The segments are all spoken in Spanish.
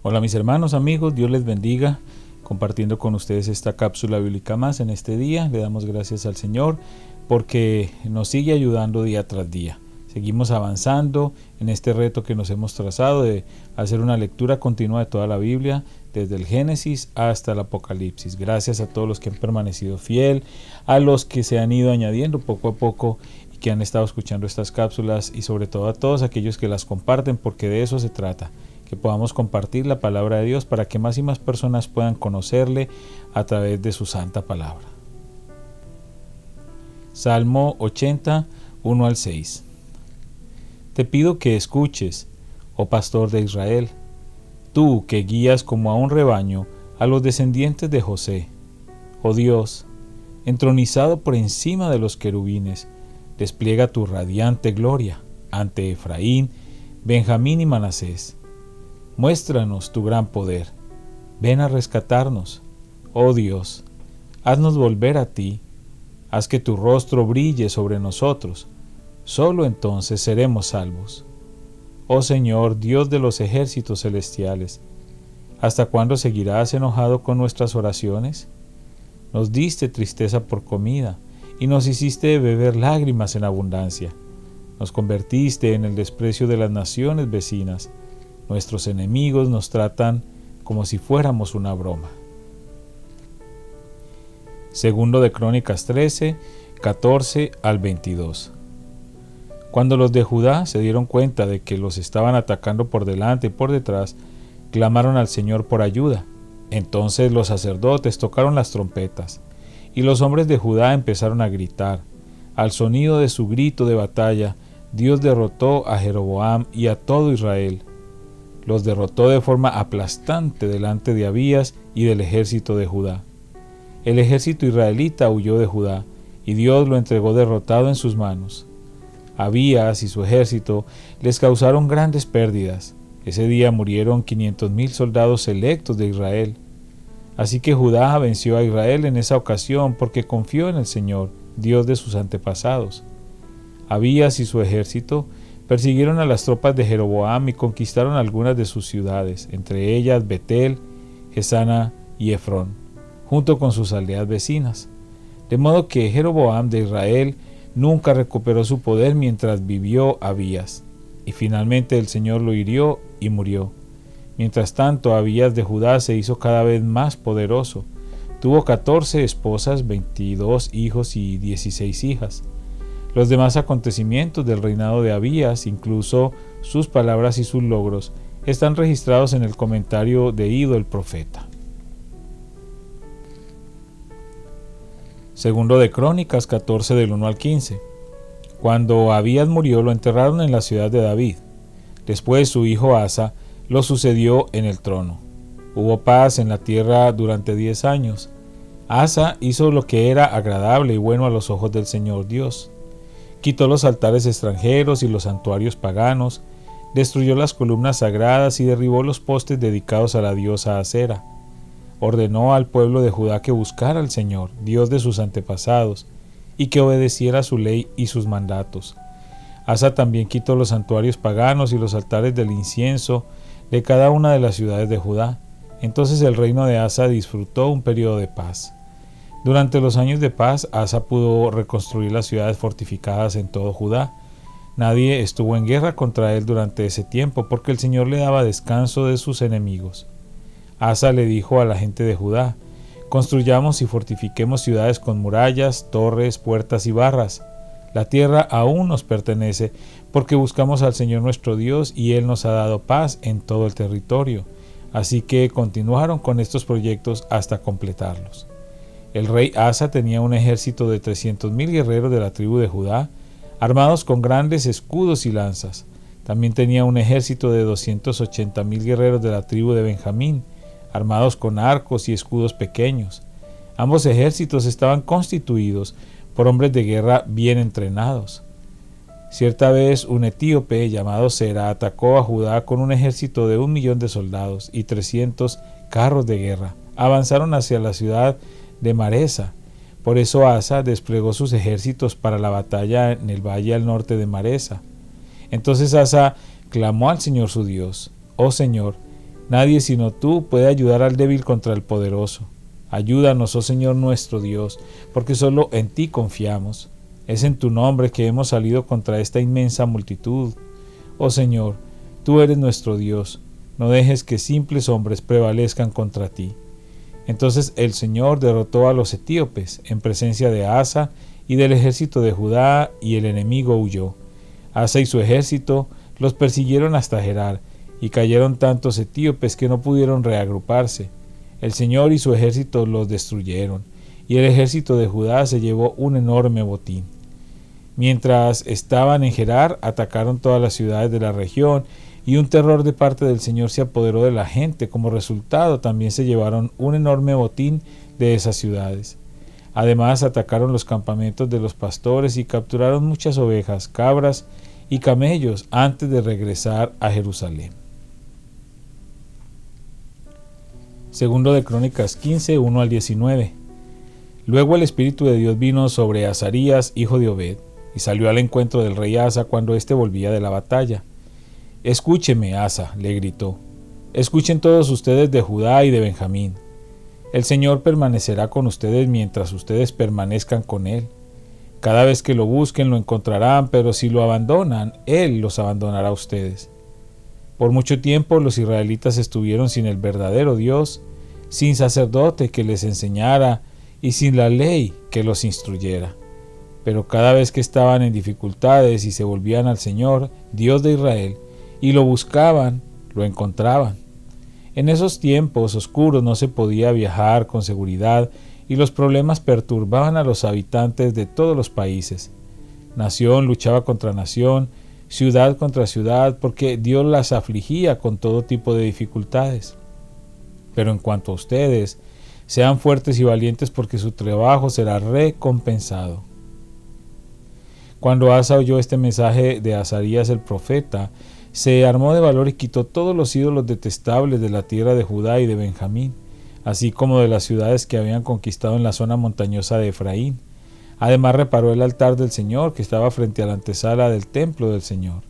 Hola mis hermanos, amigos, Dios les bendiga, compartiendo con ustedes esta cápsula bíblica más en este día. Le damos gracias al Señor porque nos sigue ayudando día tras día. Seguimos avanzando en este reto que nos hemos trazado de hacer una lectura continua de toda la Biblia, desde el Génesis hasta el Apocalipsis. Gracias a todos los que han permanecido fiel, a los que se han ido añadiendo poco a poco y que han estado escuchando estas cápsulas, y sobre todo a todos aquellos que las comparten, porque de eso se trata, que podamos compartir la palabra de Dios para que más y más personas puedan conocerle a través de su santa palabra. Salmo 80, 1 al 6. Te pido que escuches, oh pastor de Israel, tú que guías como a un rebaño a los descendientes de José. Oh Dios, entronizado por encima de los querubines, despliega tu radiante gloria ante Efraín, Benjamín y Manasés. Muéstranos tu gran poder. Ven a rescatarnos. Oh Dios, haznos volver a ti. Haz que tu rostro brille sobre nosotros. Solo entonces seremos salvos. Oh Señor, Dios de los ejércitos celestiales, ¿hasta cuándo seguirás enojado con nuestras oraciones? Nos diste tristeza por comida y nos hiciste beber lágrimas en abundancia. Nos convertiste en el desprecio de las naciones vecinas. Nuestros enemigos nos tratan como si fuéramos una broma. Segundo de Crónicas 13, 14 al 22. Cuando los de Judá se dieron cuenta de que los estaban atacando por delante y por detrás, clamaron al Señor por ayuda. Entonces los sacerdotes tocaron las trompetas, y los hombres de Judá empezaron a gritar. Al sonido de su grito de batalla, Dios derrotó a Jeroboam y a todo Israel. Los derrotó de forma aplastante delante de Abías y del ejército de Judá. El ejército israelita huyó de Judá, y Dios lo entregó derrotado en sus manos. Abías y su ejército les causaron grandes pérdidas. Ese día murieron 500,000 soldados selectos de Israel. Así que Judá venció a Israel en esa ocasión porque confió en el Señor, Dios de sus antepasados. Abías y su ejército persiguieron a las tropas de Jeroboam y conquistaron algunas de sus ciudades, entre ellas Betel, Gesana y Efrón, junto con sus aldeas vecinas. De modo que Jeroboam de Israel nunca recuperó su poder mientras vivió Abías, y finalmente el Señor lo hirió y murió. Mientras tanto, Abías de Judá se hizo cada vez más poderoso. Tuvo 14 esposas, 22 hijos y 16 hijas. Los demás acontecimientos del reinado de Abías, incluso sus palabras y sus logros, están registrados en el comentario de Ido el profeta. Segundo de Crónicas 14 del 1 al 15. Cuando Abías murió, lo enterraron en la ciudad de David. Después su hijo Asa lo sucedió en el trono. Hubo paz en la tierra durante 10 años. Asa hizo lo que era agradable y bueno a los ojos del Señor Dios. Quitó los altares extranjeros y los santuarios paganos, destruyó las columnas sagradas y derribó los postes dedicados a la diosa Acera. Ordenó al pueblo de Judá que buscara al Señor, Dios de sus antepasados, y que obedeciera su ley y sus mandatos. Asa también quitó los santuarios paganos y los altares del incienso de cada una de las ciudades de Judá. Entonces el reino de Asa disfrutó un periodo de paz. Durante los años de paz, Asa pudo reconstruir las ciudades fortificadas en todo Judá. Nadie estuvo en guerra contra él durante ese tiempo, porque el Señor le daba descanso de sus enemigos. Asa le dijo a la gente de Judá: construyamos y fortifiquemos ciudades con murallas, torres, puertas y barras. La tierra aún nos pertenece, porque buscamos al Señor nuestro Dios y Él nos ha dado paz en todo el territorio. Así que continuaron con estos proyectos hasta completarlos. El rey Asa tenía un ejército de 300,000 guerreros de la tribu de Judá, armados con grandes escudos y lanzas. También tenía un ejército de 280,000 guerreros de la tribu de Benjamín, armados con arcos y escudos pequeños. Ambos ejércitos estaban constituidos por hombres de guerra bien entrenados. Cierta vez un etíope llamado Sera atacó a Judá con un ejército de 1,000,000 de soldados y 300 carros de guerra. Avanzaron hacia la ciudad de Maresa. Por eso Asa desplegó sus ejércitos para la batalla en el valle al norte de Maresa. Entonces Asa clamó al Señor su Dios: «Oh Señor, Nadie sino tú puede ayudar al débil contra el poderoso. Ayúdanos, oh Señor nuestro Dios, porque solo en ti confiamos. Es en tu nombre que hemos salido contra esta inmensa multitud. Oh Señor, tú eres nuestro Dios. No dejes que simples hombres prevalezcan contra ti. Entonces el Señor derrotó a los etíopes en presencia de Asa y del ejército de Judá, y el enemigo huyó. Asa y su ejército los persiguieron hasta Gerar, y cayeron tantos etíopes que no pudieron reagruparse. El Señor y su ejército los destruyeron, y el ejército de Judá se llevó un enorme botín. Mientras estaban en Gerar, atacaron todas las ciudades de la región, y un terror de parte del Señor se apoderó de la gente. Como resultado, también se llevaron un enorme botín de esas ciudades. Además, atacaron los campamentos de los pastores y capturaron muchas ovejas, cabras y camellos antes de regresar a Jerusalén. Segundo de Crónicas 15, 1 al 19. Luego el Espíritu de Dios vino sobre Azarías, hijo de Obed, y salió al encuentro del rey Asa cuando éste volvía de la batalla. «Escúcheme, Asa», le gritó. «Escuchen todos ustedes de Judá y de Benjamín. El Señor permanecerá con ustedes mientras ustedes permanezcan con Él. Cada vez que lo busquen lo encontrarán, pero si lo abandonan, Él los abandonará a ustedes». Por mucho tiempo los israelitas estuvieron sin el verdadero Dios, sin sacerdote que les enseñara y sin la ley que los instruyera. Pero cada vez que estaban en dificultades y se volvían al Señor, Dios de Israel, y lo buscaban, lo encontraban. En esos tiempos oscuros no se podía viajar con seguridad y los problemas perturbaban a los habitantes de todos los países. Nación luchaba contra nación, ciudad contra ciudad, porque Dios las afligía con todo tipo de dificultades. Pero en cuanto a ustedes, sean fuertes y valientes porque su trabajo será recompensado. Cuando Asa oyó este mensaje de Azarías el profeta, se armó de valor y quitó todos los ídolos detestables de la tierra de Judá y de Benjamín, así como de las ciudades que habían conquistado en la zona montañosa de Efraín. Además reparó el altar del Señor que estaba frente a la antesala del templo del Señor.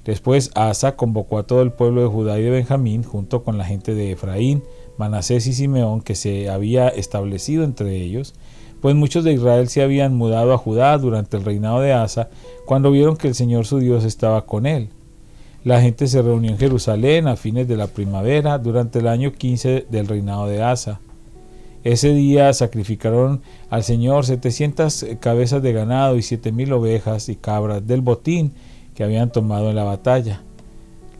Después Asa convocó a todo el pueblo de Judá y de Benjamín, junto con la gente de Efraín, Manasés y Simeón, que se había establecido entre ellos, pues muchos de Israel se habían mudado a Judá durante el reinado de Asa, cuando vieron que el Señor su Dios estaba con él. La gente se reunió en Jerusalén a fines de la primavera, durante el año 15 del reinado de Asa. Ese día sacrificaron al Señor 700 cabezas de ganado y 7,000 ovejas y cabras del botín que habían tomado en la batalla.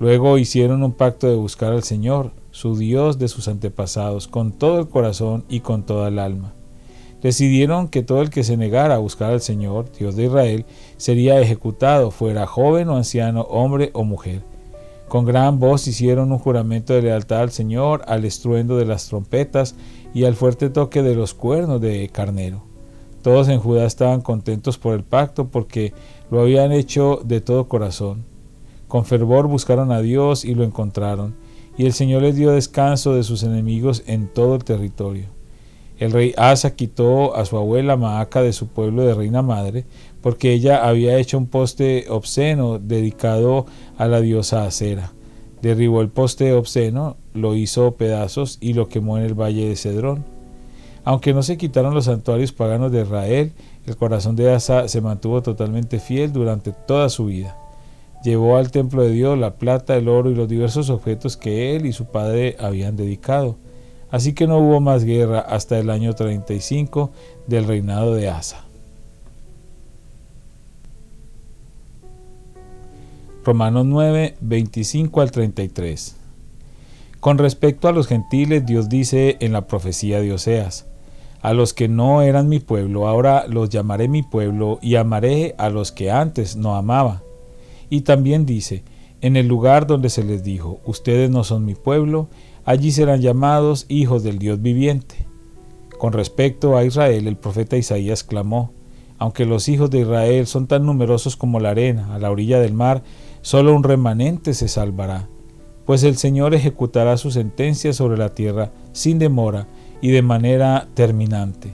Luego hicieron un pacto de buscar al Señor, su Dios de sus antepasados, con todo el corazón y con toda el alma. Decidieron que todo el que se negara a buscar al Señor, Dios de Israel, sería ejecutado, fuera joven o anciano, hombre o mujer. Con gran voz hicieron un juramento de lealtad al Señor, al estruendo de las trompetas y al fuerte toque de los cuernos de carnero. Todos en Judá estaban contentos por el pacto porque lo habían hecho de todo corazón. Con fervor buscaron a Dios y lo encontraron, y el Señor les dio descanso de sus enemigos en todo el territorio. El rey Asa quitó a su abuela Maaca de su pueblo de reina madre, porque ella había hecho un poste obsceno dedicado a la diosa Acera. Derribó el poste obsceno, lo hizo pedazos y lo quemó en el valle de Cedrón. Aunque no se quitaron los santuarios paganos de Israel, el corazón de Asa se mantuvo totalmente fiel durante toda su vida. Llevó al templo de Dios la plata, el oro y los diversos objetos que él y su padre habían dedicado. Así que no hubo más guerra hasta el año 35 del reinado de Asa. Romanos 9, 25 al 33. Con respecto a los gentiles, Dios dice en la profecía de Oseas: a los que no eran mi pueblo, ahora los llamaré mi pueblo, y amaré a los que antes no amaba. Y también dice: en el lugar donde se les dijo, ustedes no son mi pueblo, allí serán llamados hijos del Dios viviente. Con respecto a Israel, el profeta Isaías clamó: aunque los hijos de Israel son tan numerosos como la arena a la orilla del mar, solo un remanente se salvará. Pues el Señor ejecutará su sentencia sobre la tierra sin demora y de manera terminante.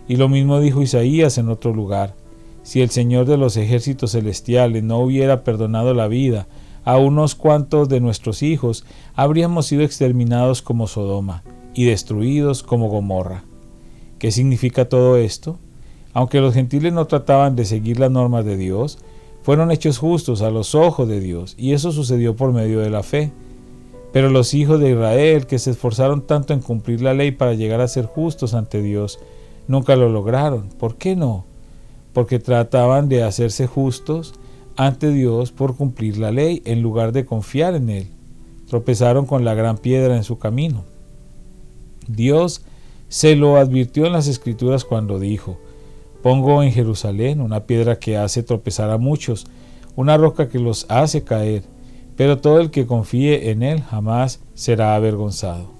Y lo mismo dijo Isaías en otro lugar: si el Señor de los ejércitos celestiales no hubiera perdonado la vida a unos cuantos de nuestros hijos habríamos sido exterminados como Sodoma y destruidos como Gomorra. ¿Qué significa todo esto? Aunque los gentiles no trataban de seguir las normas de Dios, fueron hechos justos a los ojos de Dios, y eso sucedió por medio de la fe. Pero los hijos de Israel, que se esforzaron tanto en cumplir la ley para llegar a ser justos ante Dios, nunca lo lograron. ¿Por qué no? Porque trataban de hacerse justos ante Dios por cumplir la ley en lugar de confiar en Él. Tropezaron con la gran piedra en su camino. Dios se lo advirtió en las Escrituras cuando dijo: pongo en Jerusalén una piedra que hace tropezar a muchos, una roca que los hace caer, pero todo el que confíe en Él jamás será avergonzado.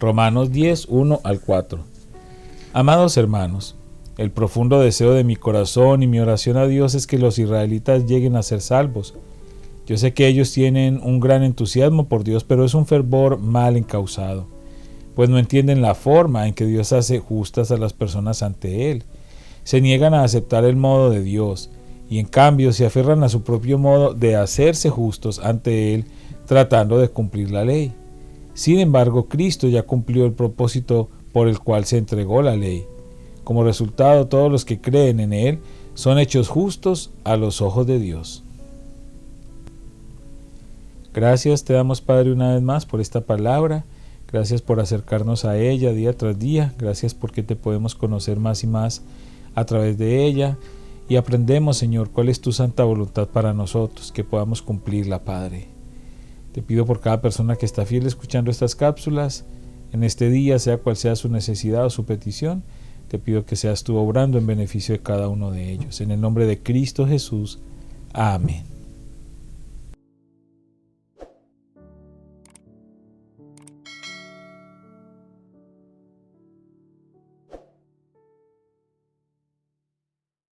Romanos 10, 1 al 4. Amados hermanos, el profundo deseo de mi corazón y mi oración a Dios es que los israelitas lleguen a ser salvos. Yo sé que ellos tienen un gran entusiasmo por Dios, pero es un fervor mal encausado, pues no entienden la forma en que Dios hace justas a las personas ante Él. Se niegan a aceptar el modo de Dios, y en cambio se aferran a su propio modo de hacerse justos ante Él, tratando de cumplir la ley. Sin embargo, Cristo ya cumplió el propósito por el cual se entregó la ley. Como resultado, todos los que creen en Él son hechos justos a los ojos de Dios. Gracias te damos, Padre, una vez más por esta palabra. Gracias por acercarnos a ella día tras día. Gracias porque te podemos conocer más y más a través de ella. Y aprendemos, Señor, cuál es tu santa voluntad para nosotros, que podamos cumplirla, Padre. Te pido por cada persona que está fiel escuchando estas cápsulas, en este día, sea cual sea su necesidad o su petición, te pido que seas tú obrando en beneficio de cada uno de ellos. En el nombre de Cristo Jesús. Amén.